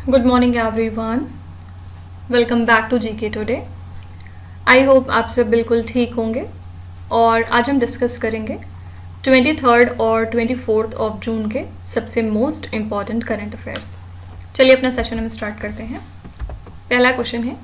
Good morning everyone, welcome back to GK today. I hope आप सब बिल्कुल ठीक होंगे और आज हम डिस्कस करेंगे 23 और 24 ऑफ जून के सबसे मोस्ट इम्पॉर्टेंट करंट अफेयर्स। चलिए अपना सेशन हम स्टार्ट करते हैं। पहला क्वेश्चन है,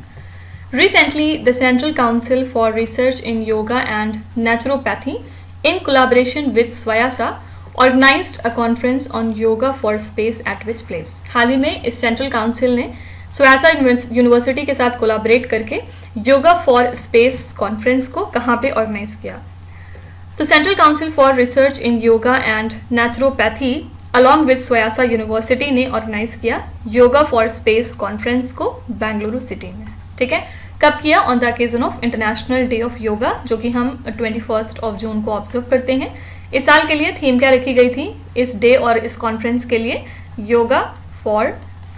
recently the central council for research in yoga and naturopathy in collaboration with Svyasa organized a conference on yoga for space at which place. हाल ही में इस सेंट्रल काउंसिल ने स्वयासा यूनिवर्सिटी के साथ कोलैबोरेट करके योगा फॉर स्पेस कॉन्फ्रेंस को कहाँ पे ऑर्गेनाइज किया। तो central council for research in yoga and naturopathy along with Svyasa university ने ऑर्गेनाइज किया योगा फॉर स्पेस कॉन्फ्रेंस को बेंगलुरु सिटी में। ठीक है, कब किया? On the occasion of international day of yoga, जो कि हम 21 ऑफ जून को ऑब्जर्व करते हैं। इस साल के लिए थीम क्या रखी गई थी इस डे और इस कॉन्फ्रेंस के लिए? Yoga for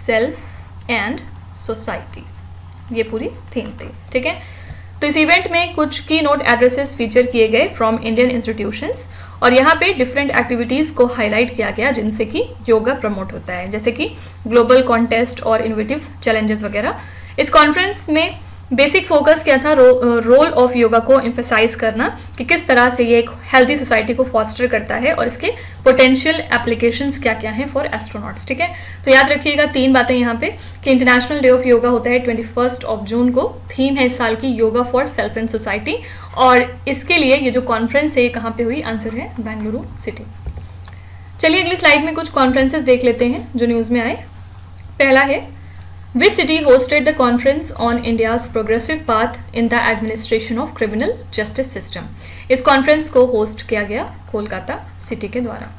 self and society, ये पूरी थीम थी। ठीक है, तो इस इवेंट में कुछ की नोट एड्रेसेस फीचर किए गए फ्रॉम इंडियन इंस्टीट्यूशंस और यहाँ पे डिफरेंट एक्टिविटीज़ को हाईलाइट किया गया जिनसे कि योगा प्रमोट होता है, जैसे कि ग्लोबल कॉन्टेस्ट और इनोवेटिव चैलेंजेस वगैरह। इस कॉन्फ्रेंस में बेसिक फोकस क्या था? रोल ऑफ योगा को एम्फेसाइज करना कि किस तरह से ये एक हेल्दी सोसाइटी को फॉस्टर करता है और इसके पोटेंशियल एप्लीकेशंस क्या क्या हैं फॉर एस्ट्रोनॉट्स। ठीक है, तो याद रखिएगा तीन बातें यहाँ पे कि इंटरनेशनल डे ऑफ योगा होता है 21 ऑफ जून को। थीम है इस साल की yoga for self and society और इसके लिए ये जो कॉन्फ्रेंस है कहाँ पे हुई? आंसर है बेंगलुरु सिटी। चलिए अगली स्लाइड में कुछ कॉन्फ्रेंसेस देख लेते हैं जो न्यूज़ में आए। पहला है, Which city hosted the conference on India's progressive path in the administration of criminal justice system? इस कॉन्फ्रेंस को होस्ट किया गया कोलकाता सिटी के द्वारा।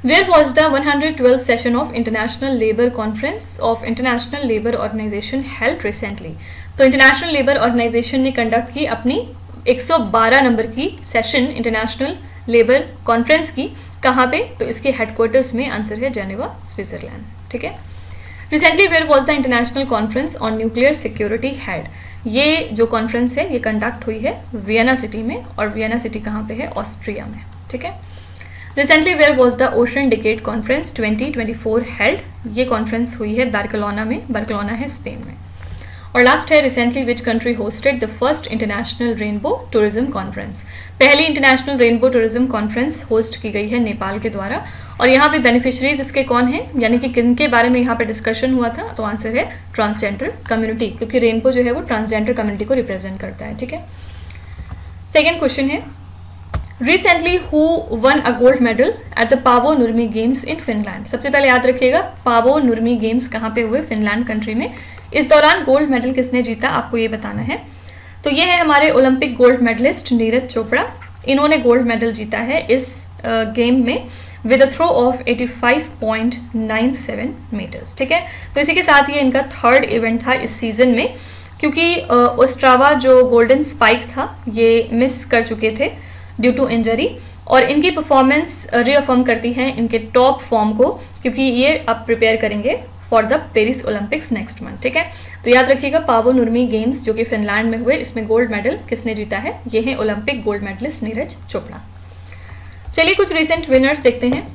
Where was the 112th session of International Labour Conference of International Labour Organization held recently? तो international labour organisation ने conduct की अपनी 112 नंबर की सेशन इंटरनेशनल लेबर कॉन्फ्रेंस की। कहाँ पे? तो इसके हेडक्वार्टर्स में। आंसर है जेनेवा, स्विट्जरलैंड। ठीक है, recently where was the international conference on nuclear security held? ये जो कॉन्फ्रेंस है ये कंडक्ट हुई है वियना सिटी में और वियना सिटी कहाँ पे है? ऑस्ट्रिया में। ठीक है, recently where was the ocean decade conference 2024 held? ये कॉन्फ्रेंस हुई है बार्सिलोना में। बार्सिलोना है स्पेन में। और लास्ट है, recently which country hosted the first international rainbow tourism conference? पहली international rainbow tourism conference host की गई है नेपाल के द्वारा और यहाँ पे बेनिफिशरीज इसके कौन हैं, यानी कि किन के बारे में यहाँ पे डिस्कशन हुआ था? तो आंसर है ट्रांसजेंडर कम्युनिटी, क्योंकि रेनबो जो है वो ट्रांसजेंडर कम्युनिटी को रिप्रेजेंट करता है। ठीक है, सेकेंड क्वेश्चन है, recently who one a gold medal at the Paavo Nurmi games in Finland? सबसे पहले याद रखिएगा पावो नुर्मी गेम्स कहाँ पे हुए? फिनलैंड कंट्री में। इस दौरान गोल्ड मेडल किसने जीता? आपको ये बताना है। तो ये है हमारे Olympic gold medallist Neeraj Chopra. इन्होंने गोल्ड मेडल जीता है इस गेम में with a throw of 85.97 metres. ठीक है, तो इसी के साथ ये इनका थर्ड इवेंट था इस सीजन में, क्योंकि ओस्ट्रावा जो गोल्डन स्पाइक था ये मिस कर चुके थे ड्यू टू इंजरी और इनकी परफॉर्मेंस रीअफर्म करती है इनके टॉप फॉर्म को, क्योंकि ये अब प्रिपेयर करेंगे for the Paris Olympics next month. ठीक है, तो याद रखिएगा पावो नुर्मी गेम्स जो कि फिनलैंड में हुए, इसमें गोल्ड मेडल किसने जीता है? ये है Olympic gold medallist Neeraj Chopra. चलिए कुछ रिसेंट विनर्स देखते हैं।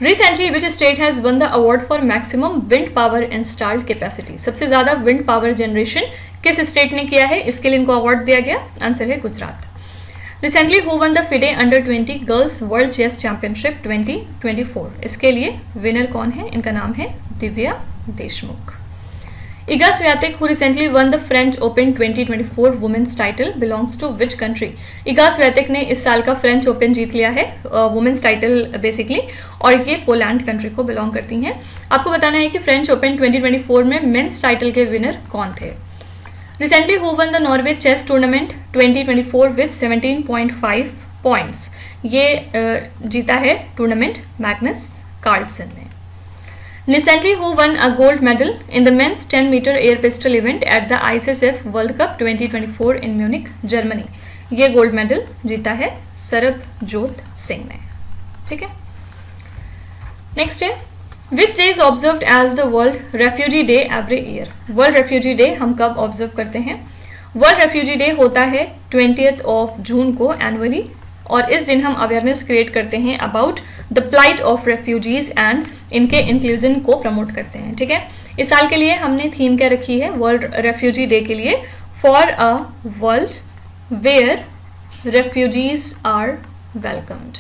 Recently which state has won the award for maximum wind power installed capacity? सबसे ज्यादा विंड पावर जनरेशन किस स्टेट ने किया है? इसके लिए इनको अवार्ड दिया गया। आंसर है Gujarat. Recently who won the FIDE under 20 girls world chess championship 2024? इसके लिए विनर कौन है? इनका नाम है Divya Deshmukh. Iga Swiatek who recently won the French Open 2024 women's title belongs to which country? Iga Swiatek ने इस साल का फ्रेंच ओपन जीत लिया है, वुमेन्स टाइटल बेसिकली, और ये पोलैंड कंट्री को बिलोंग करती हैं। आपको बताना है कि फ्रेंच ओपन 2024 में मेंस टाइटल के विनर कौन थे? Recently who won the Norway chess tournament 2024 with 17.5 points? ये जीता है टूर्नामेंट मैग्नस कार्लसन ने। Recently who won a gold medal in the men's 10 meter air pistol event at the ISSF World Cup 2024 in Munich, Germany? ये gold medal जीता है सरबजोत सिंह ने। ठीक है, नेक्स्ट है, which day is observed as the world refugee day every year? World refugee day हम कब observe करते हैं? वर्ल्ड रेफ्यूजी डे होता है 20 ऑफ जून को एनुअली और इस दिन हम अवेयरनेस क्रिएट करते हैं about the plight of refugees and इनके इंक्लूजन को प्रमोट करते हैं। ठीक है, इस साल के लिए हमने थीम क्या रखी है वर्ल्ड रेफ्यूजी डे के लिए, for a world where refugees are welcomed,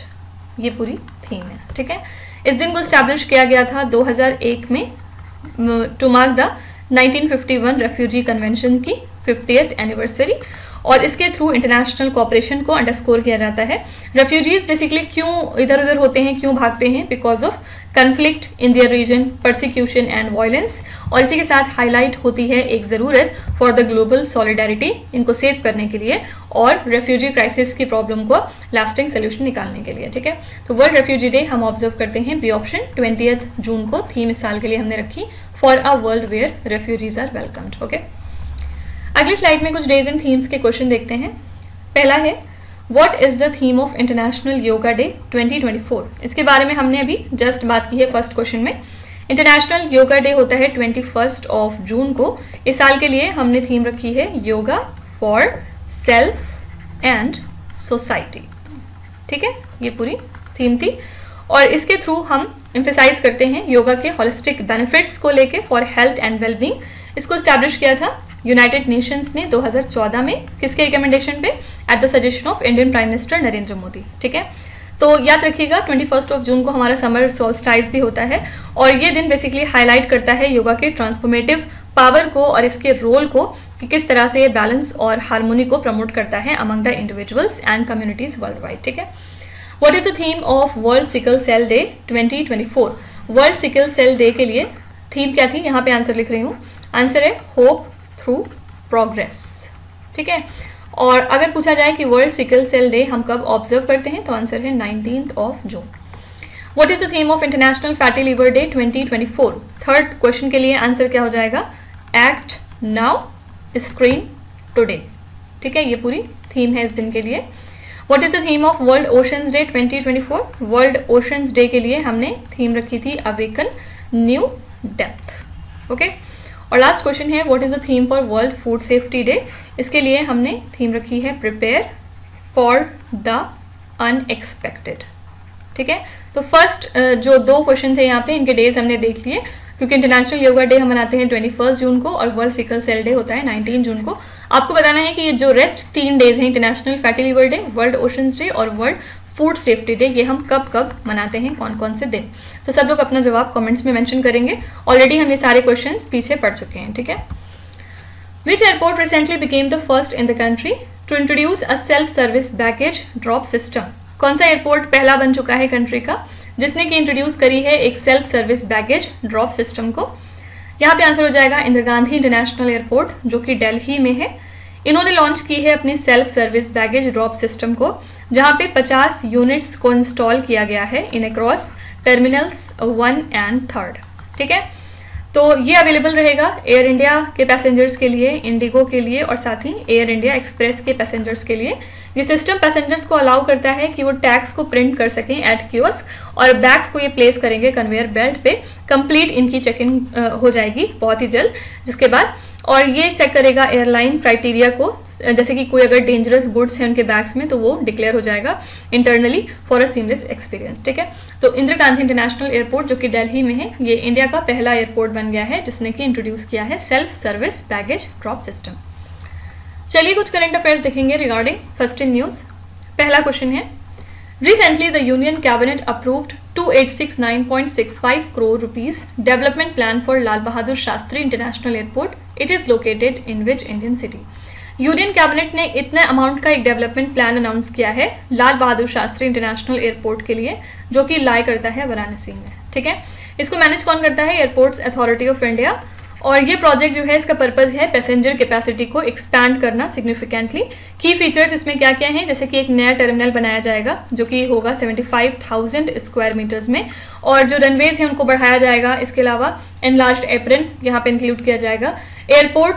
ये पूरी थीम है। ठीक है, इस दिन को स्टैब्लिश किया गया था 2001 में to mark the 1951 refugee convention की 50th एनिवर्सरी, और इसके थ्रू इंटरनेशनल कोऑपरेशन को अंडरस्कोर किया जाता है। रेफ्यूजीज बेसिकली क्यों इधर उधर होते हैं, क्यों भागते हैं, because of conflict in their region, persecution and violence, और इसी के साथ हाईलाइट होती है एक ज़रूरत फॉर द ग्लोबल सॉलिडारिटी, इनको सेव करने के लिए और रेफ्यूजी क्राइसिस की प्रॉब्लम को लास्टिंग सोल्यूशन निकालने के लिए। ठीक है, तो वर्ल्ड रेफ्यूजी डे हम ऑब्जर्व करते हैं बी ऑप्शन 20 जून को। थीम इस साल के लिए हमने रखी for a world where refugees are welcomed. Okay, अगली स्लाइड में कुछ डेज एंड थीम्स के क्वेश्चन देखते हैं। पहला है what is the theme of international yoga day 2024। इसके बारे में हमने अभी जस्ट बात की है फर्स्ट क्वेश्चन में। इंटरनेशनल योगा डे होता है 21 जून को। इस साल के लिए हमने थीम रखी है yoga for self and society. ठीक है, ये पूरी थीम थी, और इसके थ्रू हम एम्फेसाइज करते हैं योगा के होलिस्टिक बेनिफिट्स को लेके फॉर हेल्थ एंड वेलबींग। इसको स्टैब्लिश किया था यूनाइटेड नेशंस ने 2014 में, किसके रिकमेंडेशन पे, at the suggestion of Indian prime minister Narendra Modi. ठीक है, तो याद रखिएगा 21 जून को हमारा समर सोल्स्टाइस भी होता है, और ये दिन बेसिकली हाईलाइट करता है योगा के ट्रांसफॉर्मेटिव पावर को और इसके रोल को कि किस तरह से ये बैलेंस और हार्मोनी को प्रमोट करता है among the individuals and communities worldwide. ठीक है, what is the theme of world sickle cell day 2024। World sickle cell day के लिए थीम क्या थी, यहाँ पे आंसर लिख रही हूँ। आंसर है होप थ्रू प्रोग्रेस। ठीक है, और अगर पूछा जाए कि वर्ल्ड सिकल सेल डे हम कब ऑब्जर्व करते हैं, तो आंसर है 19 June. What is the theme of international fatty liver day 2024। Third question के लिए आंसर क्या हो जाएगा, एक्ट नाउ स्क्रीन टुडे। ठीक है, ये पूरी थीम है इस दिन के लिए। What is the theme of world oceans day 2024। World oceans day के लिए हमने थीम रखी थी अवेकन न्यू डेप्थ। ओके, और लास्ट क्वेश्चन है what is the theme for world food safety day. इसके लिए हमने थीम रखी है प्रिपेयर फॉर द अनएक्सपेक्टेड। ठीक है, तो फर्स्ट जो दो क्वेश्चन थे यहाँ पे, इनके डेज हमने देख लिए, क्योंकि इंटरनेशनल योगा डे हम मनाते हैं 21 जून को और वर्ल्ड सिकल सेल डे होता है 19 जून को। आपको बताना है कि ये जो रेस्ट 3 डेज हैं, international fatty liver day, world oceans day और वर्ल्ड फूड सेफ्टी डे, ये हम कब कब मनाते हैं, कौन कौन से दिन। तो सब लोग अपना जवाब कमेंट्स में मेंशन करेंगे। ऑलरेडी हम ये सारे क्वेश्चंस पीछे पढ़ चुके हैं। ठीक है, which airport recently became the first in the country to introduce a self service baggage drop system. कौन सा एयरपोर्ट पहला बन चुका है कंट्री का जिसने कि इंट्रोड्यूस करी है एक self service baggage drop system को। यहाँ पे आंसर हो जाएगा इंदिरा गांधी इंटरनेशनल एयरपोर्ट, जो कि दिल्ली में है। इन्होंने लॉन्च की है अपनी self service baggage drop system को, जहाँ पे 50 यूनिट्स को इंस्टॉल किया गया है इन अक्रॉस टर्मिनल्स 1 एंड 3। ठीक है, तो ये अवेलेबल रहेगा एयर इंडिया के पैसेंजर्स के लिए, इंडिगो के लिए और साथ ही एयर इंडिया एक्सप्रेस के पैसेंजर्स के लिए। ये सिस्टम पैसेंजर्स को अलाउ करता है कि वो टैग्स को प्रिंट कर सकें एट कियोस्क और बैग्स को ये प्लेस करेंगे कन्वेयर बेल्ट पे। कंप्लीट इनकी चेक इन हो जाएगी बहुत ही जल्द, जिसके बाद और ये चेक करेगा एयरलाइन क्राइटेरिया को, जैसे कि कोई अगर डेंजरस गुड्स हैं उनके बैग्स में तो वो डिक्लेयर हो जाएगा internally for a seamless experience. ठीक है, तो इंदिरा गांधी इंटरनेशनल एयरपोर्ट जो कि दिल्ली में है, ये इंडिया का पहला एयरपोर्ट बन गया है जिसने कि इंट्रोड्यूस किया है self service baggage drop system. चलिए कुछ करंट अफेयर्स देखेंगे रिगार्डिंग फर्स्ट इन न्यूज। पहला क्वेश्चन है, recently the union cabinet approved 2869.65 crore rupees development plan for Lal Bahadur Shastri International Airport. It is located in which Indian city? Union cabinet ने इतने amount का एक development plan announce किया है Lal Bahadur Shastri international airport के लिए, जो कि लाई करता है वाराणसी में। ठीक है, इसको मैनेज कौन करता है, एयरपोर्ट्स अथॉरिटी ऑफ इंडिया। और ये प्रोजेक्ट जो है इसका पर्पस है पैसेंजर कैपेसिटी को एक्सपैंड करना सिग्निफिकेंटली। की फीचर्स इसमें क्या क्या हैं, जैसे कि एक नया टर्मिनल बनाया जाएगा जो कि होगा 75,000 स्क्वायर मीटर्स में, और जो रनवेज हैं उनको बढ़ाया जाएगा। इसके अलावा एनलार्ज्ड एप्रन यहाँ पे इंक्लूड किया जाएगा। एयरपोर्ट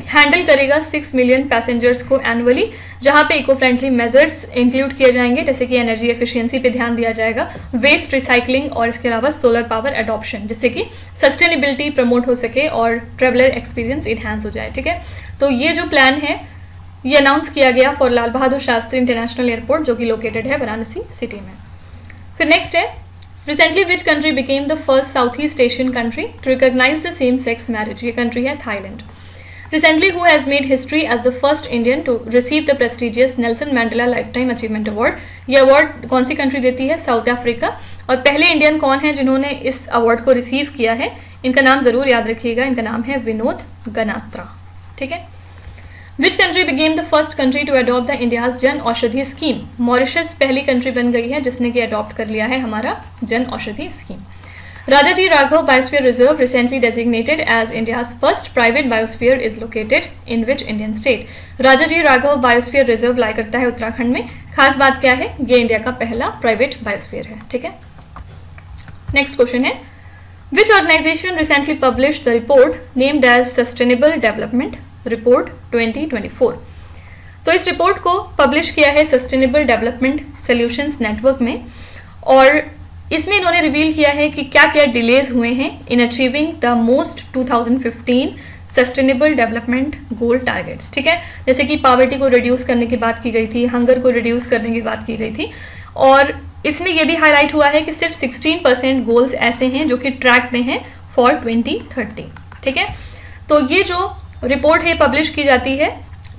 हैंडल करेगा 6 मिलियन पैसेंजर्स को एनुअली, जहाँ पे इको फ्रेंडली मेजर्स इंक्लूड किए जाएंगे, जैसे कि एनर्जी एफिशिएंसी पे ध्यान दिया जाएगा, वेस्ट रिसाइकलिंग और इसके अलावा सोलर पावर एडॉप्शन, जिससे कि सस्टेनेबिलिटी प्रमोट हो सके और ट्रेवलर एक्सपीरियंस इनहैंस हो जाए। ठीक है, तो ये जो प्लान है ये अनाउंस किया गया for Lal Bahadur Shastri international airport, जो कि लोकेटेड है वाराणसी सिटी में। फिर नेक्स्ट है, recently which country became the first South East Asian country to recognise the same sex marriage? ये कंट्री है Thailand. Recently, who has made history as the first Indian to receive the prestigious Nelson Mandela Lifetime Achievement Award? ये award कौन सी country देती है? South Africa. और पहले Indian कौन है जिन्होंने इस अवार्ड को रिसीव किया है? इनका नाम जरूर याद रखिएगा, इनका नाम है विनोद गनात्रा। ठीक है। Which country became the first country to adopt the India's Jan Aushadhi scheme? Mauritius पहली कंट्री बन गई है जिसने कि अडॉप्ट कर लिया है हमारा Jan Aushadhi scheme. Rajaji Raghav Biosphere Reserve, recently designated as India's first private biosphere, is located in which Indian state? Rajaji Raghav Biosphere Reserve लाई करता है उत्तराखंड में। खास बात क्या है? ये इंडिया का पहला प्राइवेट बायोस्फीयर है। ठीक है। नेक्स्ट क्वेश्चन है, Which organization recently published the report named as Sustainable Development Report 2024? तो इस रिपोर्ट को पब्लिश किया है सस्टेनेबल डेवलपमेंट सॉल्यूशंस नेटवर्क में, और इसमें इन्होंने रिवील किया है कि क्या क्या डिलेज हुए हैं in achieving the most 2015 sustainable development goal targets. ठीक है, जैसे कि पॉवर्टी को रिड्यूस करने की बात की गई थी, हंगर को रिड्यूस करने की बात की गई थी, और इसमें यह भी हाईलाइट हुआ है कि सिर्फ 16% गोल्स ऐसे हैं जो कि ट्रैक में हैं फॉर 2030। ठीक है, तो ये जो रिपोर्ट है पब्लिश की जाती है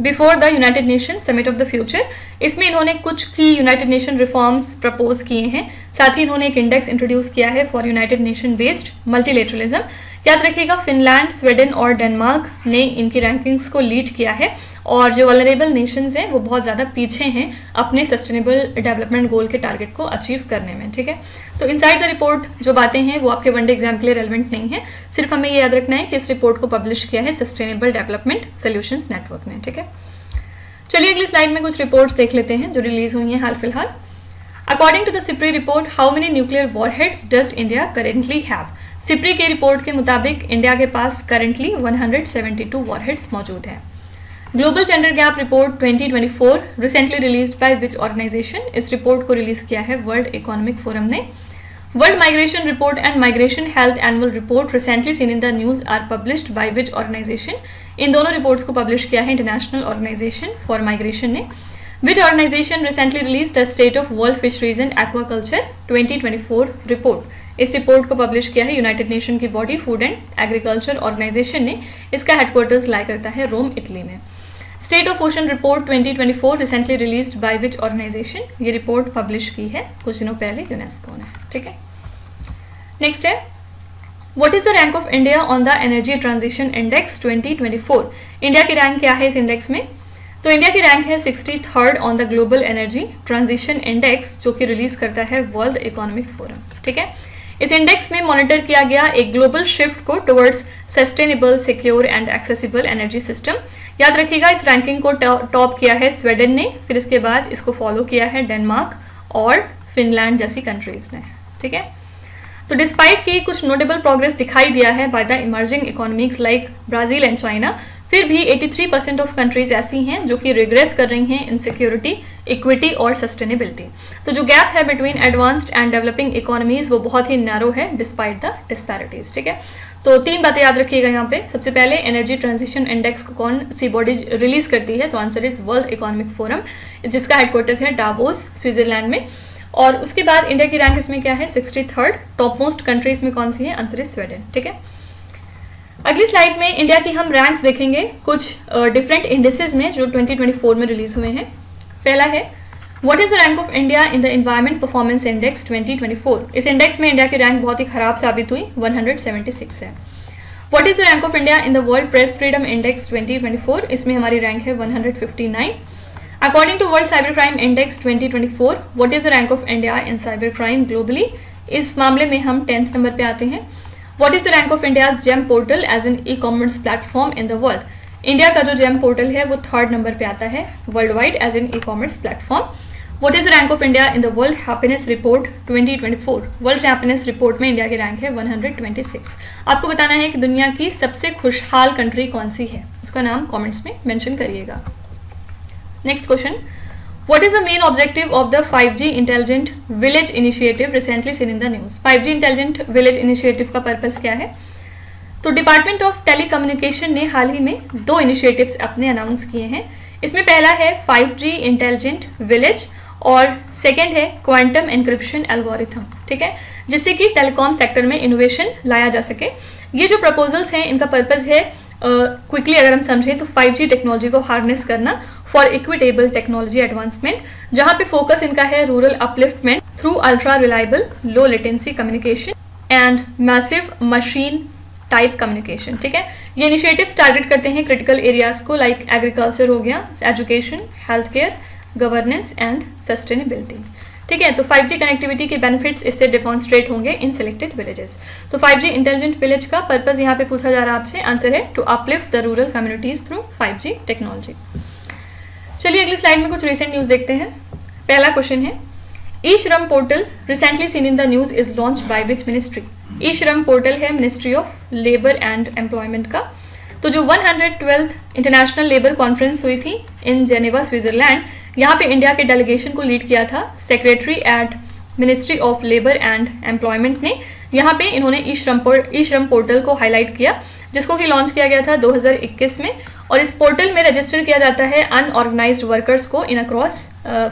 before the United nation summit of the future. इसमें इन्होंने कुछ की यूनाइटेड नेशन रिफॉर्म्स प्रपोज किए हैं, साथ ही इन्होंने एक इंडेक्स इंट्रोड्यूस किया है for United nation based multilateralism. याद रखिएगा, फिनलैंड, स्वीडन और डेनमार्क ने इनकी रैंकिंग्स को लीड किया है, और जो वल्नरेबल नेशंस हैं वो बहुत ज़्यादा पीछे हैं अपने सस्टेनेबल डेवलपमेंट गोल के टारगेट को अचीव करने में। ठीक है, तो इनसाइड द रिपोर्ट जो बातें हैं वो आपके वनडे एग्जाम के लिए रेलेवेंट नहीं है, सिर्फ हमें ये याद रखना है कि इस रिपोर्ट को पब्लिश किया है सस्टेनेबल डेवलपमेंट सॉल्यूशंस नेटवर्क ने। ठीक है, चलिए अगली स्लाइड में कुछ रिपोर्ट्स देख लेते हैं जो रिलीज हुई हैं हाल फिलहाल। According to the SIPRI report, how many nuclear warheads does India currently have? SIPRI के रिपोर्ट के मुताबिक इंडिया के पास करंटली 172 वॉरहेड्स मौजूद हैं। Global Gender Gap Report 2024 recently released by which organization? इस रिपोर्ट को रिलीज किया है वर्ल्ड इकोनॉमिक फोरम ने। World Migration Report and Migration Health Annual Report recently seen in the news are published by which organization? इन दोनों reports को publish किया है इंटरनेशनल ऑर्गेनाइजेशन फॉर माइग्रेशन ने। Which organization recently release the State of World Fisheries and Aquaculture 2024 report? इस report को publish किया है यूनाइटेड नेशन की body Food and Agriculture Organization ने। इसका हेडक्वार्टर्स लाई करता है रोम, इटली में। State of Ocean Report 2024 recently released by which organization? ये रिपोर्ट पब्लिश की है कुछ दिनों पहले यूनेस्को ने। ठीक है, नेक्स्ट है, what is the rank of India on the energy transition index 2024? India की रैंक क्या है इस इंडेक्स में? तो इंडिया की रैंक है 63rd on the global energy transition index, जो कि रिलीज करता है वर्ल्ड इकोनॉमिक फोरम। ठीक है, इस इंडेक्स में मॉनिटर किया गया एक ग्लोबल शिफ्ट को towards sustainable, secure and accessible energy system. याद रखिएगा, इस रैंकिंग को टॉप किया है स्वीडन ने, फिर इसके बाद इसको फॉलो किया है डेनमार्क और फिनलैंड जैसी कंट्रीज ने। ठीक है, तो डिस्पाइट की कुछ नोटेबल प्रोग्रेस दिखाई दिया है by the emerging economics like Brazil and China, फिर भी 83% ऑफ कंट्रीज ऐसी हैं जो कि रिग्रेस कर रही हैं इन सिक्योरिटी, इक्विटी और सस्टेनेबिलिटी। तो जो गैप है between advanced and developing economies वो बहुत ही नैरो है डिस्पाइट द डिस्पैरिटीज। ठीक है, तो 3 बातें याद रखिएगा यहाँ पे। सबसे पहले, एनर्जी ट्रांजिशन इंडेक्स को कौन सी बॉडी रिलीज करती है? तो answer is world Economic forum, जिसका हेडक्वार्टर्स है डावोस, स्विट्जरलैंड में। और उसके बाद इंडिया की रैंक इसमें क्या है? 63rd। टॉप मोस्ट कंट्रीज में कौन सी है? Answer is Sweden. ठीक है, अगली स्लाइड में इंडिया की हम रैंक्स देखेंगे कुछ डिफरेंट इंडेसेस में जो 2024 में रिलीज हुए हैं। पहला है, what is the rank of India in the environment performance index 2024? इस इंडेक्स में इंडिया की रैंक बहुत ही खराब साबित हुई, 176 है। What is the rank of India in the world press freedom index 2024? इसमें हमारी रैंक है 159। According to world cyber crime index 2024, what is the rank of India in cyber crime globally? इस मामले में हम 10th नंबर पे आते हैं। What is the rank of India's GEM portal as an e-commerce platform in the world? India का जो GEM portal है वो 3rd नंबर पे आता है worldwide as an e-commerce platform. What is the rank of India in the World Happiness Report 2024? World happiness report में India की rank है 126। आपको बताना है कि दुनिया की सबसे खुशहाल कंट्री कौन सी है, उसका नाम कमेंट्स में मेंशन करिएगा। Next question, What is the main objective of the 5G Intelligent Village Initiative recently seen in the news? 5G Intelligent Village Initiative का पर्पस क्या है? तो डिपार्टमेंट ऑफ टेलीकम्युनिकेशन ने हाल ही में 2 इनिशिएटिव्स अपने अनाउंस किए हैं। इसमें पहला है 5G Intelligent Village और सेकेंड है क्वांटम एनक्रिप्शन एल्गोरिथम। ठीक है, जिससे कि टेलीकॉम सेक्टर में इनोवेशन लाया जा सके। ये जो प्रपोजल्स हैं इनका पर्पज़ है क्विकली अगर हम समझें तो 5G टेक्नोलॉजी को हार्नेस करना फॉर इक्विटेबल टेक्नोलॉजी एडवांसमेंट, जहां पे फोकस इनका है rural upliftment through ultra reliable low latency communication and massive machine type communication. ठीक है, ये इनिशिएटिव्स टारगेट करते हैं क्रिटिकल एरियाज को लाइक एग्रीकल्चर हो गया, education, health care, governance and sustainability. ठीक है, तो 5G कनेक्टिविटी के बेनिफिट्स इससे डिमॉन्स्ट्रेट होंगे इन सिलेक्टेड विलेजेस। तो 5G इंटेलिजेंट विलेज का पर्पस यहाँ पे पूछा जा रहा है आपसे, आंसर है to uplift the rural communities through 5G technology. चलिए अगली स्लाइड में कुछ रिसेंट न्यूज देखते हैं। पहला क्वेश्चन है, e Shram portal recently seen in the news is launch by which ministry. E Shram portal है ministry of labour and employment का। तो जो 112th इंटरनेशनल लेबर कॉन्फ्रेंस हुई थी इन जेनेवा स्विट्जरलैंड, यहाँ पे इंडिया के डेलीगेशन को लीड किया था secretary at ministry of labour and employment ने। यहाँ पे इन्होंने ई श्रम पोर्टल को हाईलाइट किया, जिसको कि लॉन्च किया गया था 2021 में, और इस पोर्टल में रजिस्टर किया जाता है अनऑर्गेनाइज्ड वर्कर्स को इन अक्रॉस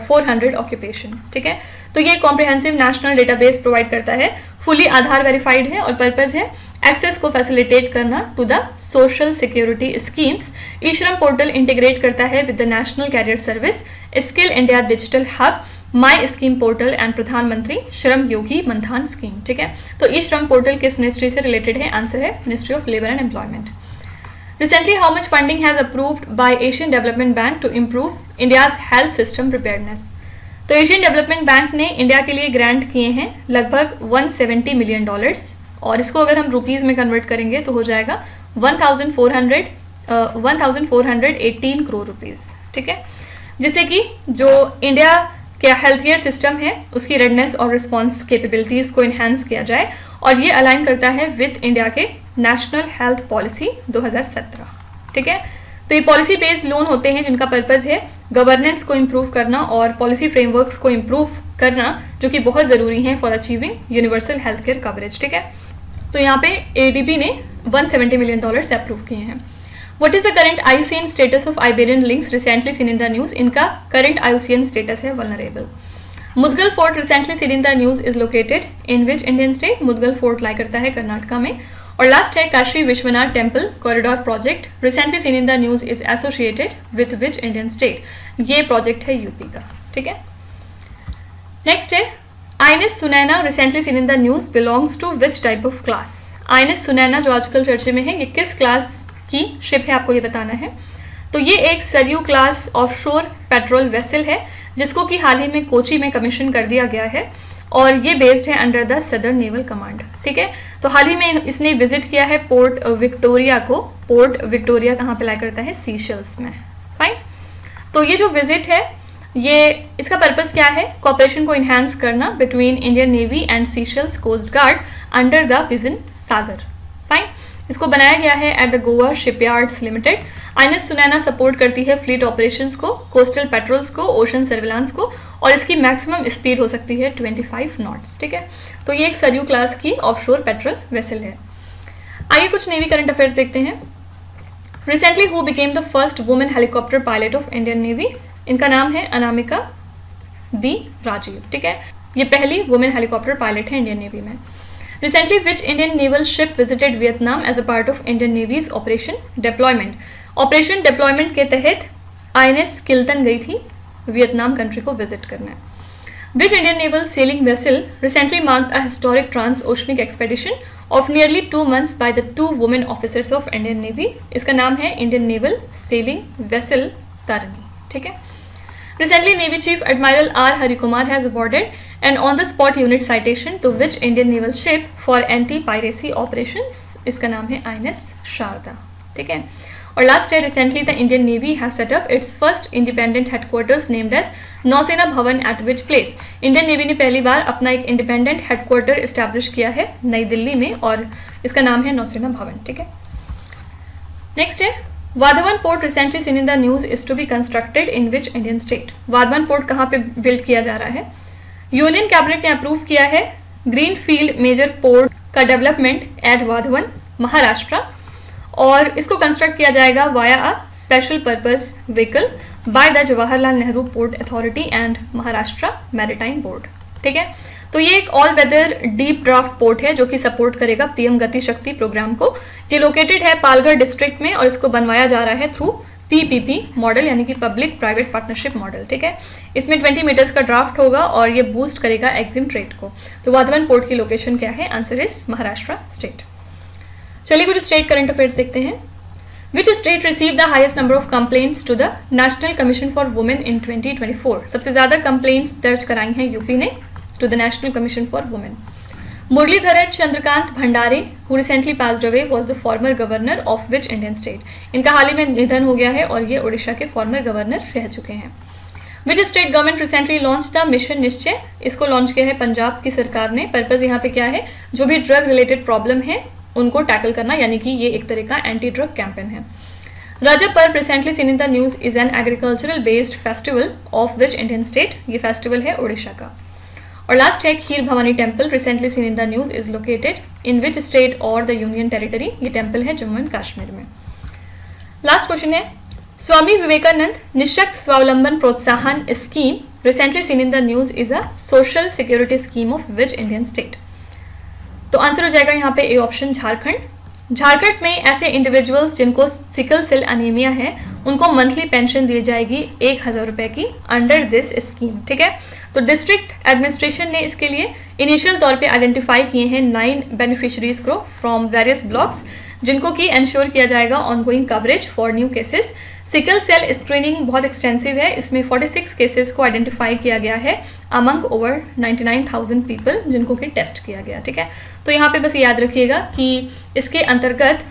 400 ऑक्यूपेशन। ठीक है, तो ये कॉम्प्रिहेंसिव नेशनल डेटाबेस प्रोवाइड करता है, फुली आधार वेरीफाइड है और पर्पज है एक्सेस को फैसिलिटेट करना to the social security schemes. E Shram portal integrate करता है with the National Career Service, Skill India Digital Hub, My Scheme portal and Pradhan Mantri Shram Yogi मनधान scheme. ठीक है, तो ई श्रम पोर्टल किस मिनिस्ट्री से रिलेटेड है, आंसर है ministry of labour and employment. Recently, how much funding has approved by Asian Development Bank to improve India's health system preparedness? तो Asian development bank ने India के लिए ग्रांट किए हैं लगभग $170 मिलियन, और इसको अगर हम रुपीज़ में कन्वर्ट करेंगे तो हो जाएगा 1418 करोड़ रुपीज़। ठीक है, जिससे कि जो इंडिया के हेल्थ केयर सिस्टम है उसकी रेडनेस और रिस्पॉन्स कैपेबिलिटीज़ को इन्हांस किया जाए, और ये अलाइन करता है विद इंडिया के नेशनल हेल्थ पॉलिसी 2017। ठीक है, तो ये पॉलिसी बेस्ड लोन होते हैं जिनका पर्पज है गवर्नेंस को इम्प्रूव करना और पॉलिसी फ्रेमवर्क्स को इम्प्रूव करना, जो कि बहुत ज़रूरी हैं for achieving universal health care coverage. ठीक है, तो यहाँ पे ADB ने $170 मिलियन अप्रूव किए हैं। What is the current IUCN status of Iberian Lynx recently seen in the news? इनका current IUCN status है vulnerable। Mudgal fort recently seen in the news is located in which Indian state? Mudgal fort lie करता है कर्नाटका में। और last है Kashi Vishwanath temple corridor project recently seen in the news is associated with which Indian state? ये project है UP का। ठीक है, नेक्स्ट है INS Sunaina recently seen in the news belongs to which type of class? INS Sunaina जो आजकल चर्चे में है, ये किस क्लास की शिप है आपको ये बताना है। तो ये एक Saryu class offshore patrol vessel है, जिसको कि हाल ही में कोची में कमीशन कर दिया गया है, और ये बेस्ड है under the southern naval command. ठीक है, तो हाल ही में इसने विजिट किया है पोर्ट विक्टोरिया को। पोर्ट विक्टोरिया कहाँ पे लाई करता है, सीशेल्स में। फाइन, तो ये जो विजिट है ये इसका पर्पस क्या है, कॉपरेशन को इन्हांस करना between Indian navy and Seychelles coast guard under the vision Sagar. Fine, इसको बनाया गया है at the Goa shipyards limited. INS Sunaina support करती है फ्लीट ऑपरेशंस को, कोस्टल पेट्रोल्स को, ओशन सर्विलांस को, और इसकी मैक्सिमम स्पीड हो सकती है 25 नॉट्स। ठीक है, तो ये एक सरयू क्लास की ऑफशोर पेट्रोल वेसल है। आइए कुछ नेवी करंट अफेयर्स देखते हैं। Recently who became the first women helicopter pilot of Indian navy? इनका नाम है अनामिका B राजीव। ठीक है, ये पहली वुमेन हेलीकॉप्टर पायलट है इंडियन नेवी में। Recently, which Indian naval ship visited Vietnam as a part of Indian Navy's Operation Deployment? Operation Deployment के तहत INS किल्टन गई थी वियतनाम कंट्री को विजिट करने। Which Indian naval sailing vessel recently marked a historic trans-oceanic expedition of nearly 2 months by the 2 women officers of Indian Navy? इसका नाम है Indian Naval Sailing Vessel तारनी। ठीक है, Recently, Navy Chief Admiral R. Harikumar has awarded an on-the-spot unit citation to which Indian naval ship for anti-piracy operations? इसका नाम है INS Sharda. ठीक है, और लास्ट है recently the Indian navy has set up its first independent headquarters named as Nausena Bhavan at which place? Indian navy ने पहली बार अपना एक इंडिपेंडेंट हेडक्वार्टर एस्टैब्लिश किया है नई दिल्ली में, और इसका नाम है नौसेना भवन। ठीक है, नेक्स्ट है Wadhwan port recently seen in the news is to be constructed in which Indian state? Wadhwan port कहाँ पे बिल्ड किया जा रहा है? यूनियन कैबिनेट ने अप्रूव किया है ग्रीन फील्ड मेजर पोर्ट का डेवलपमेंट एट वाधवन महाराष्ट्र, और इसको कंस्ट्रक्ट किया जाएगा via a special purpose vehicle by the Jawaharlal Nehru port authority and Maharashtra maritime board. ठीक है, तो ये एक all weather deep draft port है जो कि सपोर्ट करेगा पीएम गति शक्ति प्रोग्राम को। ये लोकेटेड है पालघर डिस्ट्रिक्ट में और इसको बनवाया जा रहा है थ्रू पीपीपी मॉडल यानी कि पब्लिक प्राइवेट पार्टनरशिप मॉडल। ठीक है, इसमें 20 मीटर्स का ड्राफ्ट होगा और ये बूस्ट करेगा एक्जिम ट्रेड को। तो वाधवन पोर्ट की लोकेशन क्या है? Answer is Maharashtra state. चलिए कुछ स्टेट करंट अफेयर्स देखते हैं। Which state received the highest number of complaints to the National Commission for Women in 2024? सबसे ज्यादा कंप्लेंट्स दर्ज कराई हैं यूपी ने to the national commission for women. Muralidhar Chandrakant Bhandare who recently passed away was the former governor of which Indian state? इनका हाल ही में निधन हो गया है और ये ओडिशा के फॉर्मर गवर्नर रह चुके हैं। Which state government recently launched the mission निश्चय? इसको लॉन्च किया है पंजाब की सरकार ने। पर्पज यहाँ पे क्या है? जो भी ड्रग रिलेटेड प्रॉब्लम है उनको टैकल करना, यानी कि ये एक तरह का एंटी ड्रग कैंपेन है। Raja Parba recently seen in the news is an agricultural based festival of which Indian state? ये फेस्टिवल है ओडिशा का। और लास्ट है Kheer Bhawani temple recently seen in the news is located in which state और द यूनियन टेरिटरी? ये temple है Jammu and Kashmir में। Last question है स्वामी विवेकानंद निःशक्त स्वावलंबन प्रोत्साहन scheme recently seen in the news is a social security scheme of which Indian state? तो answer हो जाएगा यहाँ पे ए ऑप्शन झारखंड। झारखंड में ऐसे इंडिविजुअल्स जिनको सिकल सेल अनीमिया है उनको मंथली पेंशन दी जाएगी 1000 रुपए की अंडर दिस स्कीम। ठीक है, तो डिस्ट्रिक्ट एडमिनिस्ट्रेशन ने इसके लिए इनिशियल तौर पे आइडेंटिफाई किए हैं 9 बेनिफिशरीज को फ्रॉम वेरियस ब्लॉक्स जिनको कि इंश्योर किया जाएगा ongoing coverage for new cases. Sickle cell screening बहुत एक्सटेंसिव है, इसमें 46 केसेस को आइडेंटिफाई किया गया है अमंग ओवर 99,000 पीपल जिनको कि टेस्ट किया गया। ठीक है, तो यहाँ पे बस याद रखिएगा कि इसके अंतर्गत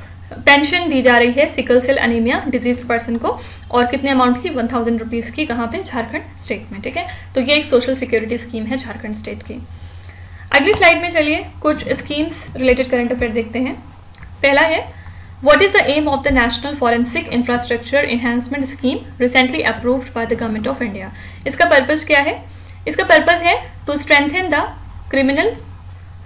पेंशन दी जा रही है sickle cell anaemia disease person को और कितने अमाउंट की? 1000 रुपीज़ की। कहाँ पे? झारखंड स्टेट में। ठीक है, तो ये एक सोशल सिक्योरिटी स्कीम है झारखंड स्टेट की। अगली स्लाइड में चलिए कुछ स्कीम्स रिलेटेड करंट अफेयर देखते हैं। पहला है What is the aim of the National Forensic Infrastructure Enhancement Scheme recently approved by the Government of India? इसका पर्पस क्या है? इसका पर्पस है to strengthen the criminal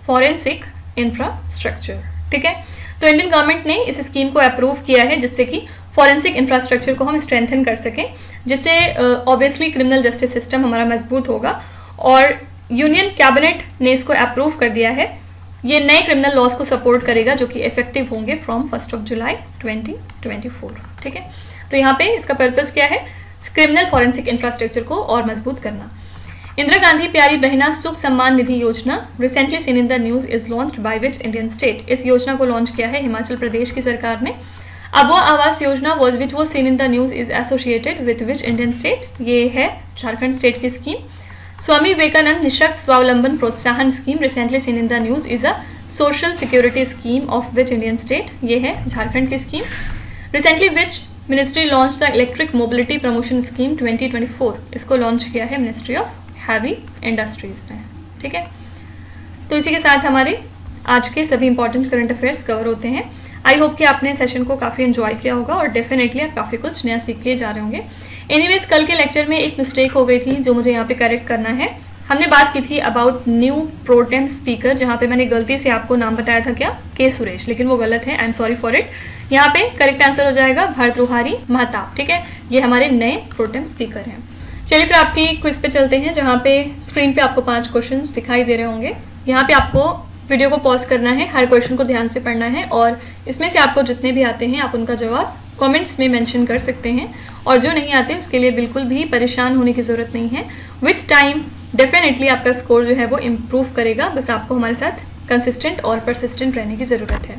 forensic infrastructure. ठीक है, तो इंडियन गवर्नमेंट ने इस स्कीम को अप्रूव किया है जिससे कि फॉरेंसिक इंफ्रास्ट्रक्चर को हम स्ट्रेंथन कर सकें, जिससे ऑब्वियसली क्रिमिनल जस्टिस सिस्टम हमारा मजबूत होगा। और यूनियन कैबिनेट ने इसको अप्रूव कर दिया है। ये नए क्रिमिनल लॉज को सपोर्ट करेगा जो कि इफेक्टिव होंगे फ्रॉम 1 जुलाई 2024। ठीक है, तो यहाँ पे इसका पर्पस क्या है? क्रिमिनल फॉरेंसिक इंफ्रास्ट्रक्चर को और मजबूत करना। इंदिरा गांधी प्यारी बहना सुख सम्मान निधि योजना recently seen in the news is launched by which Indian state? इस योजना को लॉन्च किया है हिमाचल प्रदेश की सरकार ने। अब वो आवास योजना विच वो scene in the news is associated with which Indian state? ये है झारखंड स्टेट की स्कीम। स्वामी विवेकानंद निःशक्त स्वावलंबन प्रोत्साहन scheme recently seen in the news is a social security scheme of which Indian state? ये है झारखंड की scheme. Recently which ministry launch the electric mobility promotion scheme 2024? इसको लॉन्च किया है मिनिस्ट्री ऑफ हैवी इंडस्ट्रीज ने। ठीक है, तो इसी के साथ हमारे आज के सभी इंपॉर्टेंट करंट अफेयर्स कवर होते हैं। आई होप कि आपने सेशन को काफ़ी एंजॉय किया होगा और डेफिनेटली आप काफ़ी कुछ नया सीख के जा रहे होंगे। एनीवेज, कल के लेक्चर में एक मिस्टेक हो गई थी जो मुझे यहाँ पे करेक्ट करना है। हमने बात की थी अबाउट न्यू प्रोटेम स्पीकर, जहाँ पे मैंने गलती से आपको नाम बताया था क्या? के सुरेश, लेकिन वो गलत है। I am sorry for it. यहाँ पे करेक्ट आंसर हो जाएगा भरतृहारी महताब। ठीक है, ये हमारे नए प्रोटेम स्पीकर हैं। चलिए फिर आपकी क्विज पे चलते हैं, जहाँ पे स्क्रीन पे आपको 5 क्वेश्चन दिखाई दे रहे होंगे। यहाँ पे आपको वीडियो को पॉज करना है, हर क्वेश्चन को ध्यान से पढ़ना है और इसमें से आपको जितने भी आते हैं आप उनका जवाब कमेंट्स में मेंशन कर सकते हैं। और जो नहीं आते उसके लिए बिल्कुल भी परेशान होने की ज़रूरत नहीं है। विथ टाइम डेफिनेटली आपका स्कोर जो है वो इम्प्रूव करेगा, बस आपको हमारे साथ कंसिस्टेंट और परसिस्टेंट रहने की ज़रूरत है।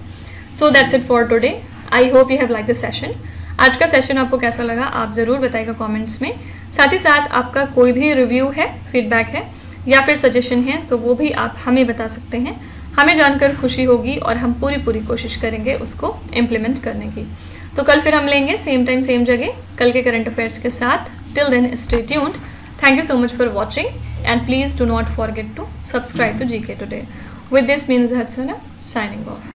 So that's it for today. I hope you have like the session. आज का सेशन आपको कैसा लगा आप ज़रूर बताइएगा कमेंट्स में। साथ ही साथ आपका कोई भी रिव्यू है, फीडबैक है या फिर सजेशन है तो वो भी आप हमें बता सकते हैं। हमें जानकर खुशी होगी और हम पूरी कोशिश करेंगे उसको इम्प्लीमेंट करने की। तो कल फिर हम लेंगे सेम टाइम सेम जगह कल के करंट अफेयर्स के साथ। Till then stay tuned. Thank you so much for watching and please do not forget to subscribe to GK Today. With this means Hatsana signing off.